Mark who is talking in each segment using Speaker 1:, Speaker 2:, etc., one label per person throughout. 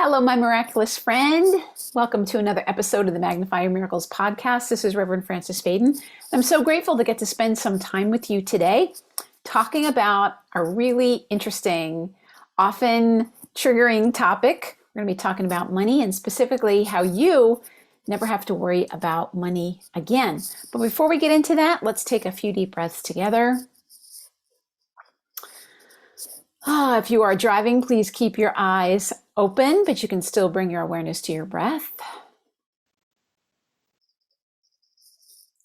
Speaker 1: Hello, my miraculous friend. Welcome to another episode of the Magnify Your Miracles podcast. This is Reverend Frances Faden. I'm so grateful to get to spend some time with you today talking about a really interesting, often triggering topic. We're going to be talking about money and specifically how you never have to worry about money again. But before we get into that, let's take a few deep breaths together. If you are driving, please keep your eyes open, but you can still bring your awareness to your breath.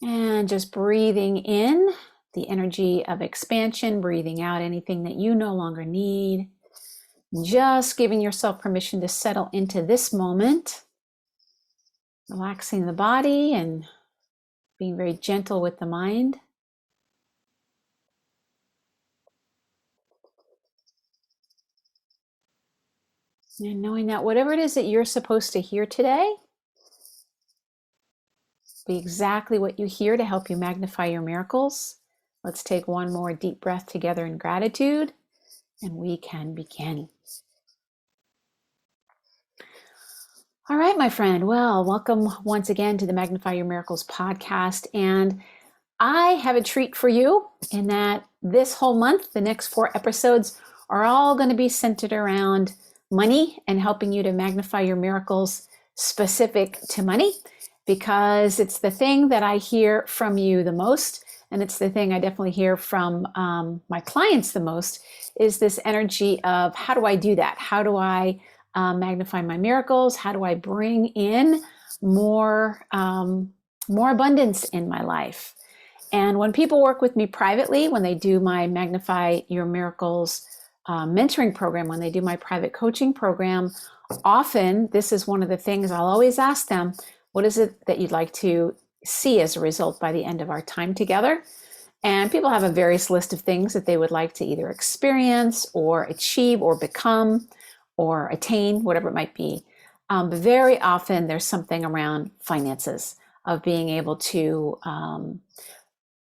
Speaker 1: And just breathing in the energy of expansion, breathing out anything that you no longer need. Just giving yourself permission to settle into this moment, relaxing the body and being very gentle with the mind. And knowing that whatever it is that you're supposed to hear today, be exactly what you hear to help you magnify your miracles. Let's take one more deep breath together in gratitude, and we can begin. All right, my friend. Well, welcome once again to the Magnify Your Miracles podcast. And I have a treat for you in that this whole month, the next 4 episodes are all going to be centered around money and helping you to magnify your miracles specific to money, because it's the thing that I hear from you the most. And it's the thing I definitely hear from my clients the most, is this energy of how do I do that? How do I magnify my miracles? How do I bring in more abundance in my life? And when people work with me privately, when they do my Magnify Your Miracles mentoring program, when they do my private coaching program, often this is one of the things I'll always ask them, what is it that you'd like to see as a result by the end of our time together? And people have a various list of things that they would like to either experience or achieve or become or attain, whatever it might be. But very often there's something around finances, of being able to,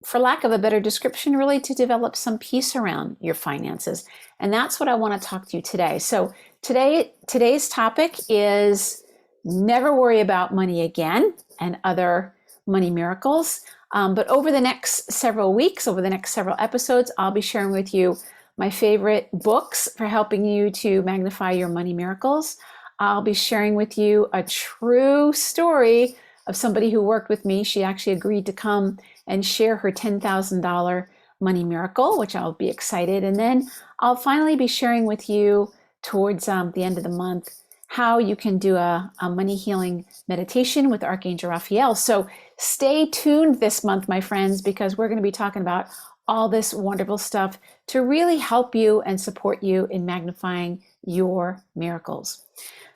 Speaker 1: for lack of a better description, really to develop some peace around your finances. And that's what I want to talk to you today. So today's topic is never worry about money again and other money miracles. But over the next several weeks, over the next several episodes, I'll be sharing with you my favorite books for helping you to magnify your money miracles. I'll be sharing with you a true story of somebody who worked with me. She actually agreed to come and share her $10,000 money miracle, which I'll be excited. And then I'll finally be sharing with you towards the end of the month how you can do a money healing meditation with Archangel Raphael. So stay tuned this month, my friends, because we're going to be talking about all this wonderful stuff to really help you and support you in magnifying your miracles.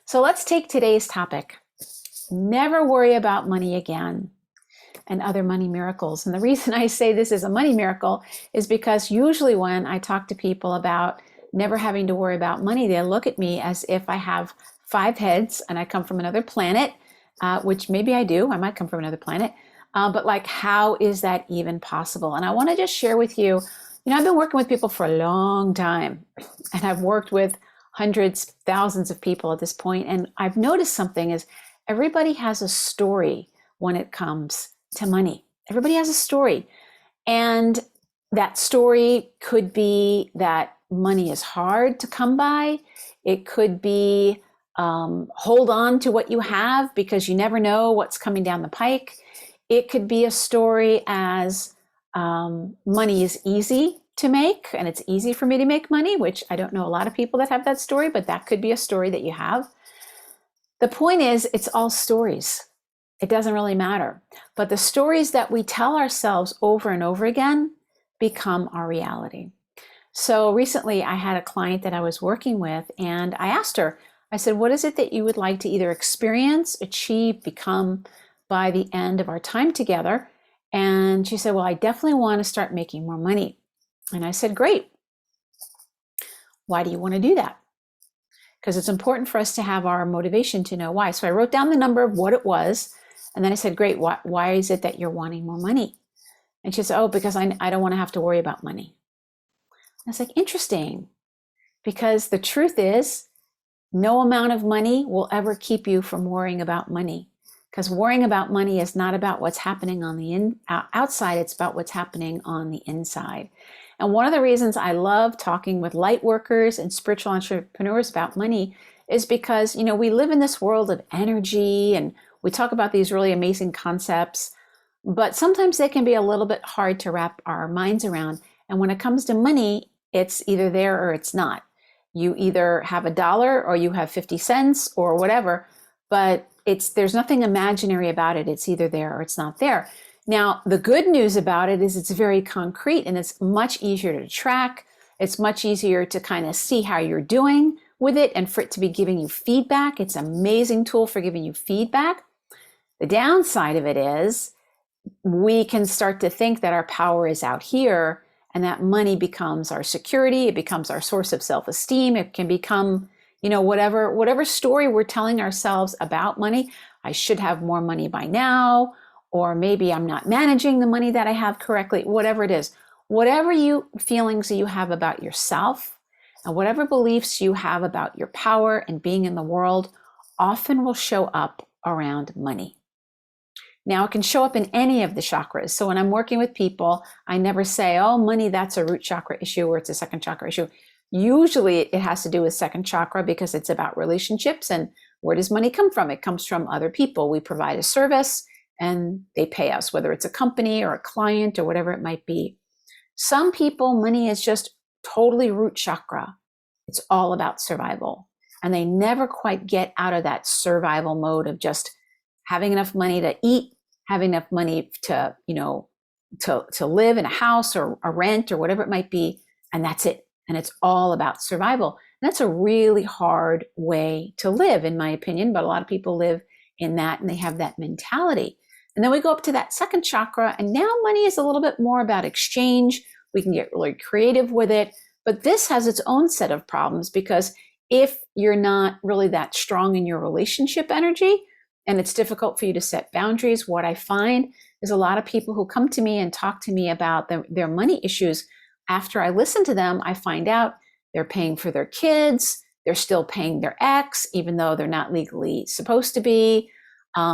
Speaker 1: So let's take today's topic. Never worry about money again and other money miracles. And the reason I say this is a money miracle is because usually when I talk to people about never having to worry about money, they look at me as if I have 5 heads and I come from another planet, which maybe I do. I might come from another planet. But like, how is that even possible? And I want to just share with you, I've been working with people for a long time, and I've worked with hundreds, thousands of people at this point. And I've noticed something is everybody has a story when it comes to money. Everybody has a story. And that story could be that money is hard to come by. It could be hold on to what you have because you never know what's coming down the pike. It could be a story as money is easy to make, and it's easy for me to make money, which I don't know a lot of people that have that story, but that could be a story that you have. The point is, it's all stories. It doesn't really matter. But the stories that we tell ourselves over and over again become our reality. So recently I had a client that I was working with, and I asked her, I said, what is it that you would like to either experience, achieve, become by the end of our time together? And she said, well, I definitely want to start making more money. And I said, great. Why do you want to do that? Because it's important for us to have our motivation to know why. So I wrote down the number of what it was. And then I said, great, why is it that you're wanting more money? And she said, oh, because I don't want to have to worry about money. I was like, interesting. Because the truth is, No amount of money will ever keep you from worrying about money, because worrying about money is not about what's happening on the outside, it's about what's happening on the inside. And one of the reasons I love talking with light workers and spiritual entrepreneurs about money is because, we live in this world of energy and we talk about these really amazing concepts, but sometimes they can be a little bit hard to wrap our minds around. And when it comes to money, it's either there or it's not. You either have $1 or you have 50 cents or whatever, but there's nothing imaginary about it. It's either there or it's not there. Now, the good news about it is it's very concrete and it's much easier to track. It's much easier to kind of see how you're doing with it and for it to be giving you feedback. It's an amazing tool for giving you feedback. The downside of it is we can start to think that our power is out here and that money becomes our security. It becomes our source of self-esteem. It can become, whatever story we're telling ourselves about money. I should have more money by now, or maybe I'm not managing the money that I have correctly, whatever it is. Whatever feelings you have about yourself and whatever beliefs you have about your power and being in the world often will show up around money. Now, it can show up in any of the chakras. So when I'm working with people, I never say, oh, money, that's a root chakra issue or it's a second chakra issue. Usually it has to do with second chakra because it's about relationships. And where does money come from? It comes from other people. We provide a service and they pay us, whether it's a company or a client or whatever it might be. Some people, money is just totally root chakra. It's all about survival. And they never quite get out of that survival mode of just having enough money to eat, having enough money to live in a house or a rent or whatever it might be. And that's it. And it's all about survival. And that's a really hard way to live, in my opinion. But a lot of people live in that and they have that mentality. And then we go up to that second chakra. And now money is a little bit more about exchange. We can get really creative with it. But this has its own set of problems because if you're not really that strong in your relationship energy, and it's difficult for you to set boundaries, what I find is a lot of people who come to me and talk to me about their money issues, after I listen to them, I find out they're paying for their kids, they're still paying their ex, even though they're not legally supposed to be.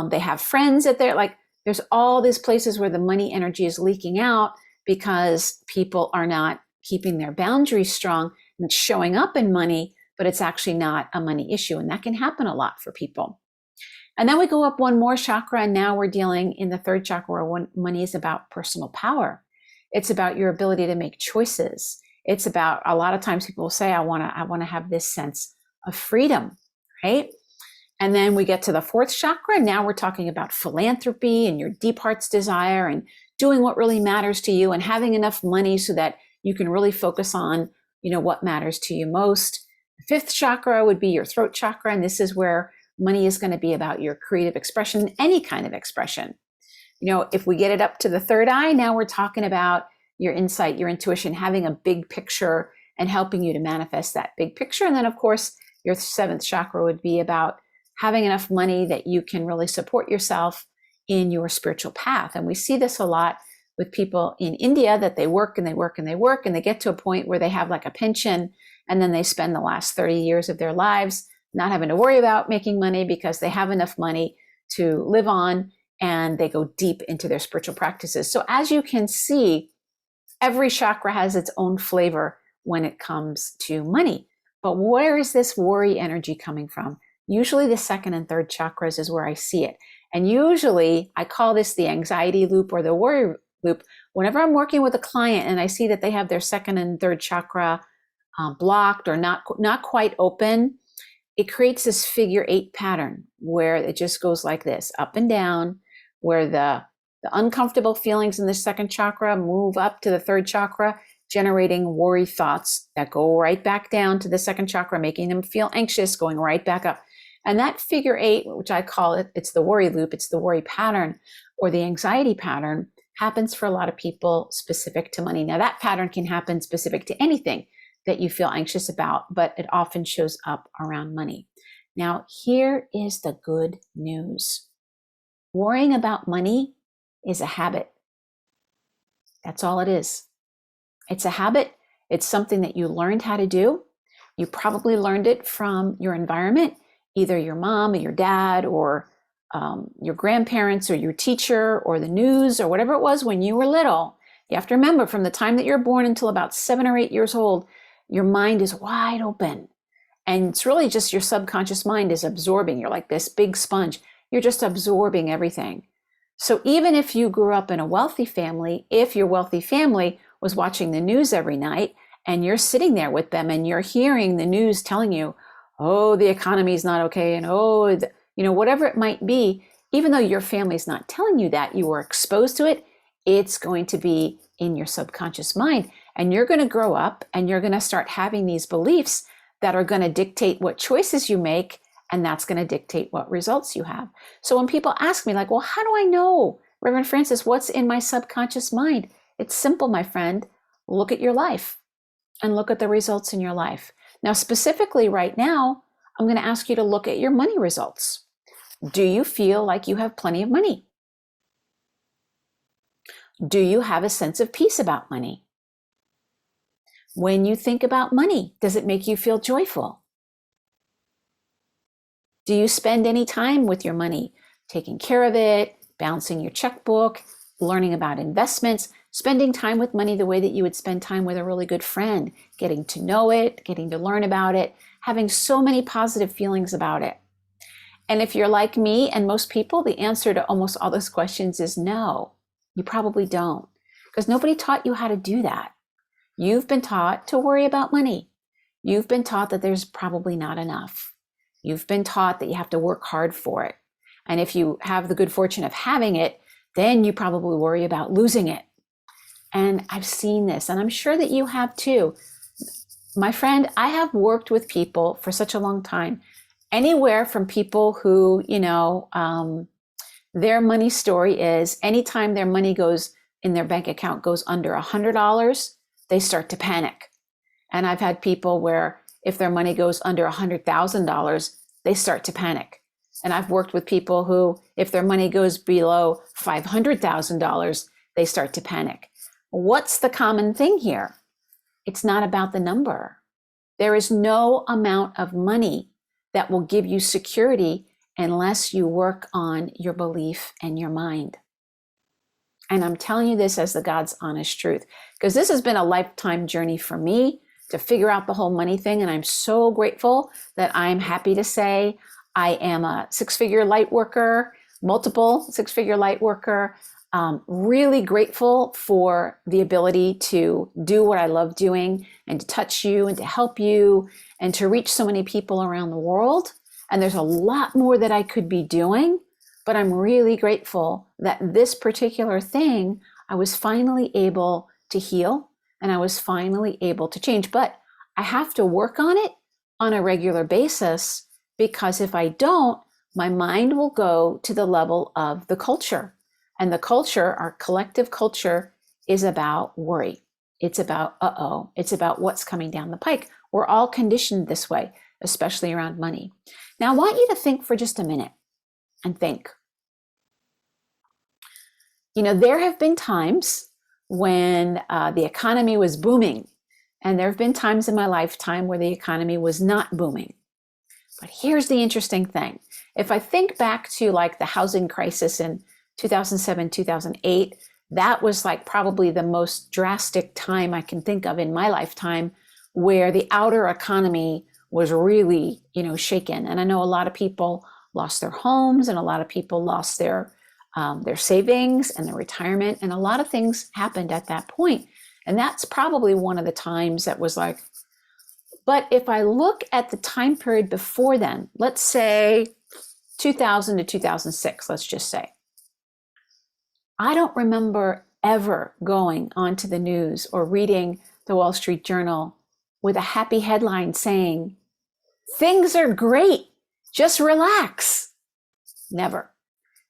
Speaker 1: They have friends that there's all these places where the money energy is leaking out because people are not keeping their boundaries strong and showing up in money, but it's actually not a money issue. And that can happen a lot for people. And then we go up one more chakra, and now we're dealing in the third chakra where money is about personal power. It's about your ability to make choices. It's about, a lot of times people will say, I want to have this sense of freedom, right? And then we get to the fourth chakra. And now we're talking about philanthropy and your deep heart's desire and doing what really matters to you and having enough money so that you can really focus on, what matters to you most. The fifth chakra would be your throat chakra. And this is where money is going to be about your creative expression, any kind of expression. If we get it up to the third eye, now we're talking about your insight, your intuition, having a big picture and helping you to manifest that big picture. And then, of course, your seventh chakra would be about having enough money that you can really support yourself in your spiritual path. And we see this a lot with people in India, that they work and they work and they work, and they get to a point where they have like a pension, and then they spend the last 30 years of their lives not having to worry about making money because they have enough money to live on, and they go deep into their spiritual practices. So as you can see, every chakra has its own flavor when it comes to money. But where is this worry energy coming from? Usually the second and third chakras is where I see it. And usually I call this the anxiety loop or the worry loop. Whenever I'm working with a client and I see that they have their second and third chakra blocked or not quite open, it creates this figure 8 pattern where it just goes like this, up and down, where the uncomfortable feelings in the second chakra move up to the third chakra, generating worry thoughts that go right back down to the second chakra, making them feel anxious, going right back up. And that figure 8, which I call it's the worry loop, it's the worry pattern or the anxiety pattern, happens for a lot of people specific to money. Now that pattern can happen specific to anything that you feel anxious about, but it often shows up around money. Now, here is the good news. Worrying about money is a habit. That's all it is. It's a habit. It's something that you learned how to do. You probably learned it from your environment, either your mom or your dad or your grandparents or your teacher or the news or whatever it was when you were little. You have to remember, from the time that you're born until about 7 or 8 years old, your mind is wide open. And it's really just your subconscious mind is absorbing. You're like this big sponge. You're just absorbing everything. So even if you grew up in a wealthy family, if your wealthy family was watching the news every night and you're sitting there with them and you're hearing the news telling you, oh, the economy is not okay, and whatever it might be, even though your family's not telling you that, you were exposed to it, it's going to be in your subconscious mind. And you're going to grow up and you're going to start having these beliefs that are going to dictate what choices you make, and that's going to dictate what results you have. So when people ask me, like, well, how do I know, Reverend Francis, what's in my subconscious mind? It's simple, my friend. Look at your life and look at the results in your life. Now, specifically right now, I'm going to ask you to look at your money results. Do you feel like you have plenty of money? Do you have a sense of peace about money? When you think about money, does it make you feel joyful? Do you spend any time with your money, taking care of it, balancing your checkbook, learning about investments, spending time with money the way that you would spend time with a really good friend, getting to know it, getting to learn about it, having so many positive feelings about it? And if you're like me and most people, the answer to almost all those questions is no. You probably don't, because nobody taught you how to do that. You've been taught to worry about money. You've been taught that there's probably not enough. You've been taught that you have to work hard for it. And if you have the good fortune of having it, then you probably worry about losing it. And I've seen this, and I'm sure that you have too. My friend, I have worked with people for such a long time, anywhere from people who, their money story is anytime their money goes in their bank account goes under $100, they start to panic. And I've had people where if their money goes under $100,000, they start to panic. And I've worked with people who, if their money goes below $500,000, they start to panic. What's the common thing here? It's not about the number. There is no amount of money that will give you security unless you work on your belief and your mind. And I'm telling you this as the God's honest truth, because this has been a lifetime journey for me to figure out the whole money thing. And I'm so grateful that I'm happy to say I am a six-figure light worker, multiple six-figure light worker. Really grateful for the ability to do what I love doing and to touch you and to help you and to reach so many people around the world. And there's a lot more that I could be doing, but I'm really grateful that this particular thing, I was finally able to heal and I was finally able to change. But I have to work on it on a regular basis, because if I don't, my mind will go to the level of the culture. And the culture, our collective culture, is about worry. It's about, it's about what's coming down the pike. We're all conditioned this way, especially around money. Now, I want you to think for just a minute and think. There have been times when the economy was booming, and there have been times in my lifetime where the economy was not booming. But here's the interesting thing. If I think back to like the housing crisis in 2007, 2008, that was like probably the most drastic time I can think of in my lifetime where the outer economy was really, shaken. And I know a lot of people lost their homes and a lot of people lost their savings and their retirement, and a lot of things happened at that point. And that's probably one of the times that was like, but if I look at the time period before then, let's say 2000 to 2006, let's just say, I don't remember ever going onto the news or reading the Wall Street Journal with a happy headline saying, things are great, just relax. Never.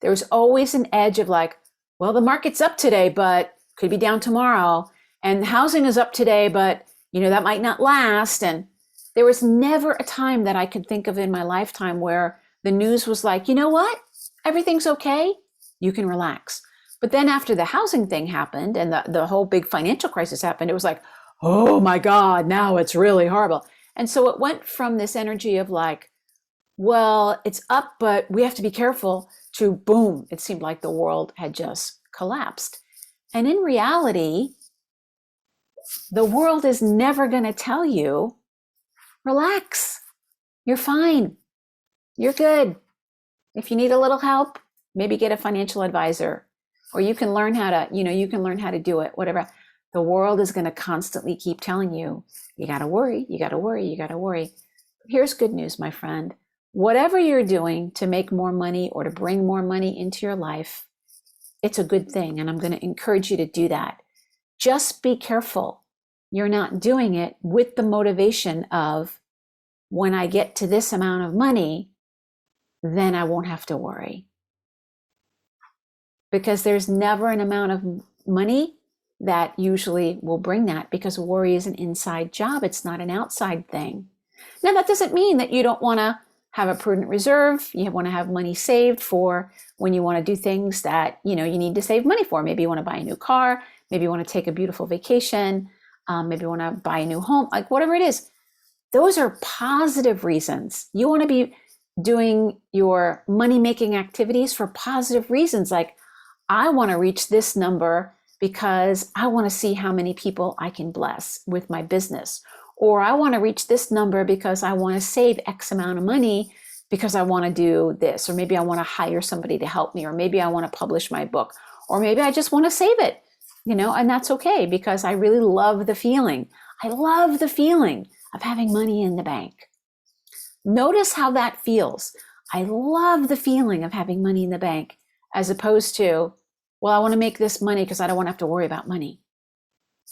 Speaker 1: There was always an edge of like, well, the market's up today, but could be down tomorrow. And housing is up today, but that might not last. And there was never a time that I could think of in my lifetime where the news was like, you know what? Everything's okay. You can relax. But then after the housing thing happened and the whole big financial crisis happened, it was like, oh my God, now it's really horrible. And so it went from this energy of like, well, it's up, but we have to be careful, to boom, it seemed like the world had just collapsed. And in reality, the world is never going to tell you, relax, you're fine, you're good. If you need a little help, maybe get a financial advisor, or you can learn how to, you can learn how to do it, whatever. The world is going to constantly keep telling you, you got to worry, you got to worry, you got to worry. Here's good news, my friend. Whatever you're doing to make more money or to bring more money into your life, it's a good thing. And I'm going to encourage you to do that. Just be careful. You're not doing it with the motivation of, when I get to this amount of money, then I won't have to worry. Because there's never an amount of money that usually will bring that, because worry is an inside job. It's not an outside thing. Now, that doesn't mean that you don't want to have a prudent reserve. You want to have money saved for when you want to do things that, you need to save money for. Maybe you want to buy a new car. Maybe you want to take a beautiful vacation. Maybe you want to buy a new home, like whatever it is. Those are positive reasons. You want to be doing your money-making activities for positive reasons. Like, I want to reach this number because I want to see how many people I can bless with my business. Or I want to reach this number because I want to save X amount of money because I want to do this. Or maybe I want to hire somebody to help me. Or maybe I want to publish my book. Or maybe I just want to save it, and that's okay, because I really love the feeling. I love the feeling of having money in the bank. Notice how that feels. I love the feeling of having money in the bank, as opposed to, well, I want to make this money because I don't want to have to worry about money.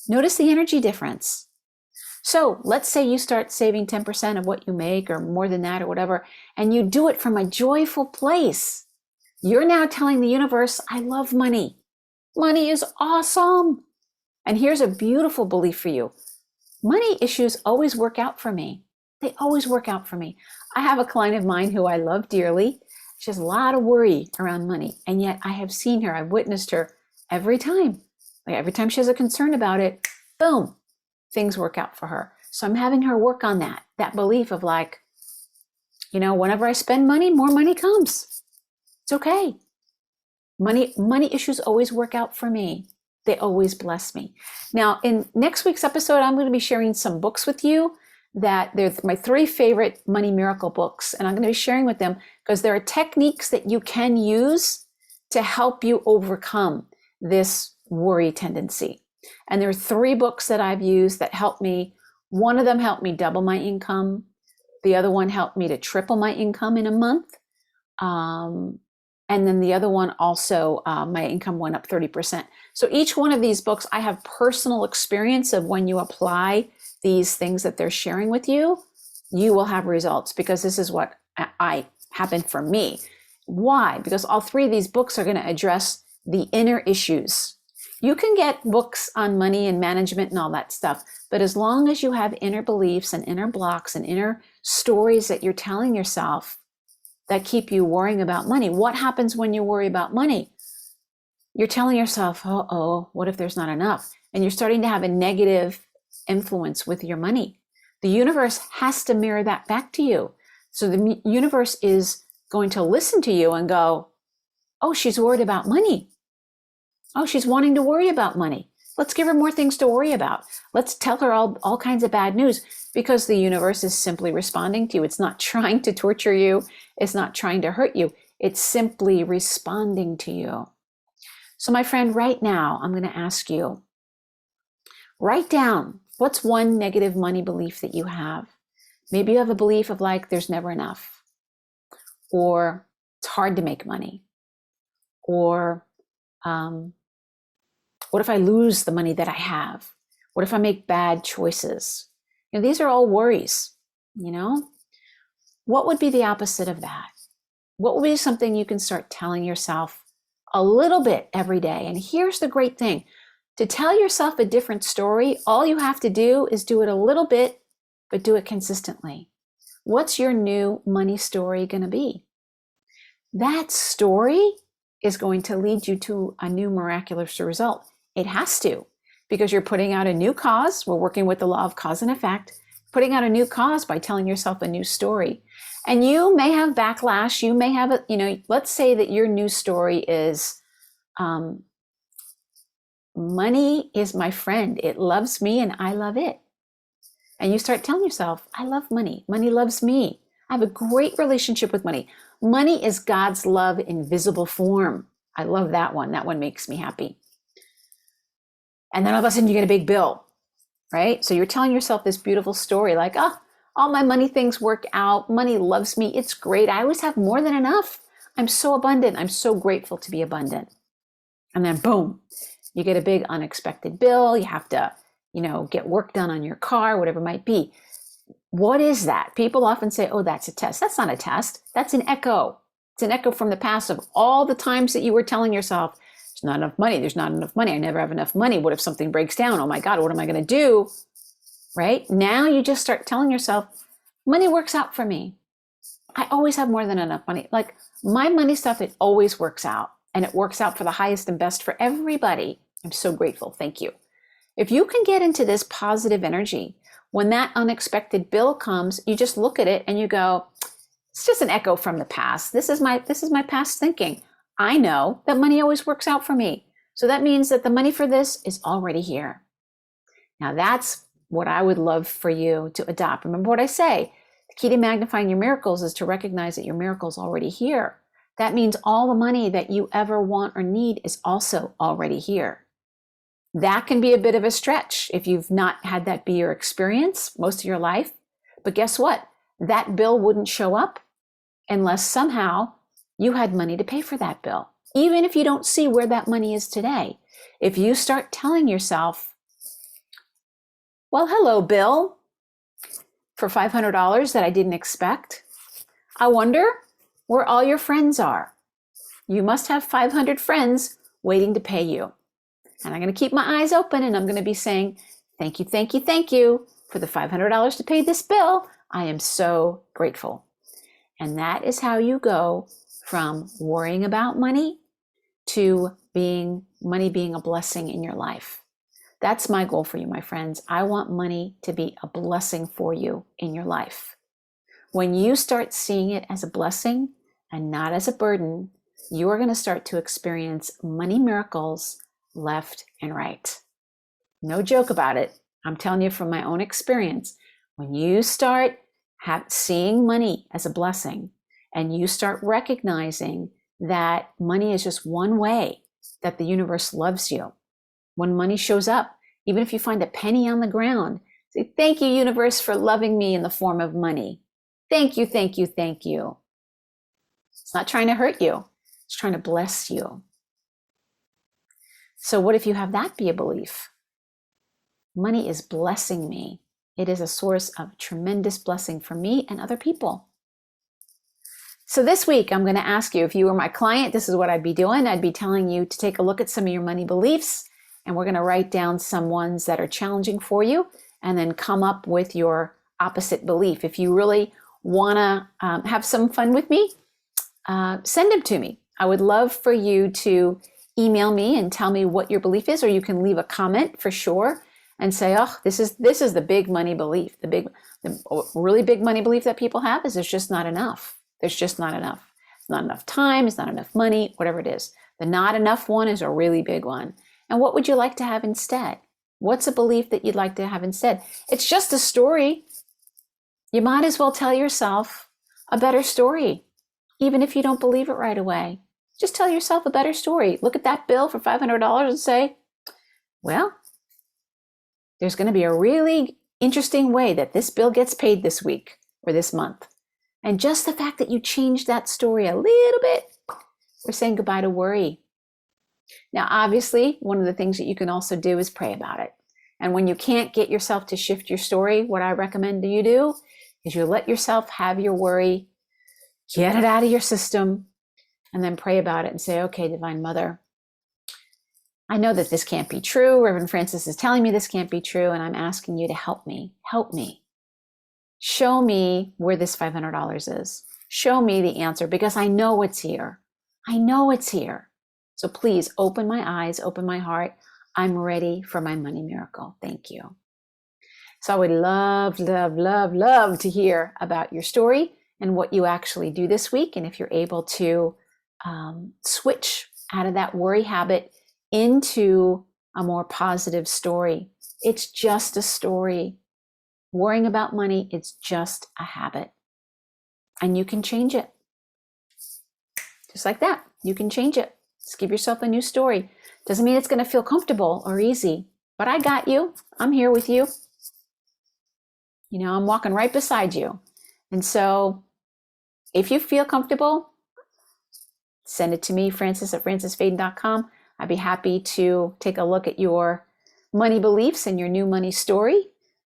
Speaker 1: Notice the energy difference. So let's say you start saving 10% of what you make, or more than that, or whatever, and you do it from a joyful place. You're now telling the universe, I love money. Money is awesome. And here's a beautiful belief for you. Money issues always work out for me. They always work out for me. I have a client of mine who I love dearly. She has a lot of worry around money. And yet I have seen her, I've witnessed her every time. Like every time she has a concern about it, boom, things work out for her. So I'm having her work on that belief of like, whenever I spend money, more money comes. It's okay. Money issues always work out for me. They always bless me. Now, in next week's episode, I'm going to be sharing some books with you that they're my 3 favorite money miracle books. And I'm going to be sharing with them because there are techniques that you can use to help you overcome this worry tendency. And there are 3 books that I've used that helped me. One of them helped me double my income. The other one helped me to triple my income in a month. And then the other one also, my income went up 30%. So each one of these books, I have personal experience of when you apply these things that they're sharing with you, you will have results, because this is what happened for me. Why? Because all 3 of these books are going to address the inner issues. You can get books on money and management and all that stuff, but as long as you have inner beliefs and inner blocks and inner stories that you're telling yourself that keep you worrying about money. What happens when you worry about money? You're telling yourself, what if there's not enough? And you're starting to have a negative influence with your money. The universe has to mirror that back to you. So the universe is going to listen to you and go, oh, she's worried about money. Oh, she's wanting to worry about money. Let's give her more things to worry about. Let's tell her all kinds of bad news, because the universe is simply responding to you. It's not trying to torture you. It's not trying to hurt you. It's simply responding to you. So my friend, right now, I'm going to ask you, write down, what's one negative money belief that you have? Maybe you have a belief of like, there's never enough, or it's hard to make money, or what if I lose the money that I have? What if I make bad choices? These are all worries, What would be the opposite of that? What would be something you can start telling yourself a little bit every day? And here's the great thing. To tell yourself a different story, all you have to do is do it a little bit, but do it consistently. What's your new money story going to be? That story is going to lead you to a new miraculous result. It has to, because you're putting out a new cause. We're working with the law of cause and effect. putting out a new cause by telling yourself a new story. And you may have backlash. You may have, let's say that your new story is, money is my friend. It loves me and I love it. And you start telling yourself, I love money. Money loves me. I have a great relationship with money. Money is God's love in visible form. I love that one. That one makes me happy. And then all of a sudden you get a big bill, right? So you're telling yourself this beautiful story like, all my money things work out. Money loves me. It's great. I always have more than enough. I'm so abundant. I'm so grateful to be abundant. And then boom, you get a big unexpected bill. You have to, get work done on your car, whatever it might be. What is that? People often say, oh, that's a test. That's not a test. That's an echo. It's an echo from the past of all the times that you were telling yourself, there's not enough money. There's not enough money. I never have enough money. What if something breaks down? Oh my God, what am I going to do? Right? Now you just start telling yourself, money works out for me. I always have more than enough money. Like my money stuff, it always works out. And it works out for the highest and best for everybody. I'm so grateful. Thank you. If you can get into this positive energy, when that unexpected bill comes, you just look at it and you go, it's just an echo from the past. This is my past thinking. I know that money always works out for me. So that means that the money for this is already here. Now that's what I would love for you to adopt. Remember what I say, the key to magnifying your miracles is to recognize that your miracle's already here. That means all the money that you ever want or need is also already here. That can be a bit of a stretch if you've not had that be your experience most of your life. But guess what? That bill wouldn't show up unless somehow you had money to pay for that bill. Even if you don't see where that money is today. If you start telling yourself, well, hello, bill, for $500 that I didn't expect. I wonder where all your friends are. You must have 500 friends waiting to pay you. And I'm going to keep my eyes open and I'm going to be saying, thank you, thank you, thank you for the $500 to pay this bill. I am so grateful. And that is how you go from worrying about money to money being a blessing in your life. That's my goal for you, my friends. I want money to be a blessing for you in your life. When you start seeing it as a blessing and not as a burden, you are going to start to experience money miracles left and right. No joke about it. I'm telling you from my own experience. When you start seeing money as a blessing and you start recognizing that money is just one way that the universe loves you. When money shows up, even if you find a penny on the ground, say, thank you, universe, for loving me in the form of money. Thank you, thank you, thank you. It's not trying to hurt you. It's trying to bless you. So what if you have that be a belief? Money is blessing me. It is a source of tremendous blessing for me and other people. So this week, I'm going to ask you, if you were my client, this is what I'd be doing. I'd be telling you to take a look at some of your money beliefs, and we're going to write down some ones that are challenging for you, and then come up with your opposite belief. If you really want to have some fun with me, send them to me. I would love for you to email me and tell me what your belief is, or you can leave a comment for sure and say, oh, this is the big money belief. The really big money belief that people have is there's just not enough. There's just not enough. It's not enough time. It's not enough money, whatever it is. The not enough one is a really big one. And what would you like to have instead? What's a belief that you'd like to have instead? It's just a story. You might as well tell yourself a better story, even if you don't believe it right away. Just tell yourself a better story. Look at that bill for $500 and say, well, there's going to be a really interesting way that this bill gets paid this week or this month. And just the fact that you changed that story a little bit, we're saying goodbye to worry. Now, obviously, one of the things that you can also do is pray about it. And when you can't get yourself to shift your story, what I recommend you do is you let yourself have your worry, get it out of your system, and then pray about it and say, okay, Divine Mother, I know that this can't be true. Reverend Francis is telling me this can't be true, and I'm asking you to help me. Help me. Show me where this $500 is. Show me the answer, because I know it's here. I know it's here. So please open my eyes, open my heart. I'm ready for my money miracle. Thank you. So I would love, love, love, love to hear about your story and what you actually do this week. And if you're able to switch out of that worry habit into a more positive story. It's just a story. Worrying about money, it's just a habit. And you can change it. Just like that. You can change it. Just give yourself a new story. Doesn't mean it's going to feel comfortable or easy, but I got you. I'm here with you. You know, I'm walking right beside you. And so if you feel comfortable, send it to me, francis@francisfaden.com. I'd be happy to take a look at your money beliefs and your new money story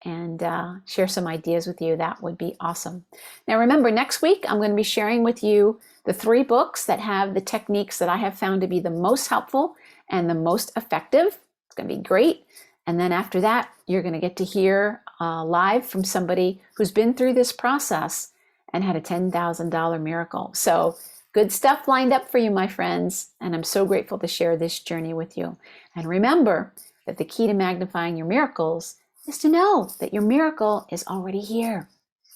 Speaker 1: and share some ideas with you. That would be awesome. Now, remember, next week, I'm going to be sharing with you the 3 books that have the techniques that I have found to be the most helpful and the most effective. It's going to be great. And then after that, you're going to get to hear live from somebody who's been through this process and had a $10,000 miracle. So good stuff lined up for you, my friends. And I'm so grateful to share this journey with you. And remember that the key to magnifying your miracles is to know that your miracle is already here.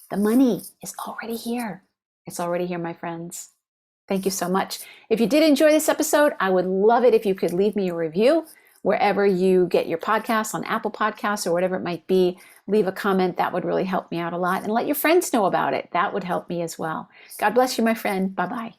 Speaker 1: The money is already here. It's already here, my friends. Thank you so much. If you did enjoy this episode, I would love it if you could leave me a review wherever you get your podcasts, on Apple Podcasts or whatever it might be. Leave a comment. That would really help me out a lot. And let your friends know about it. That would help me as well. God bless you, my friend. Bye-bye.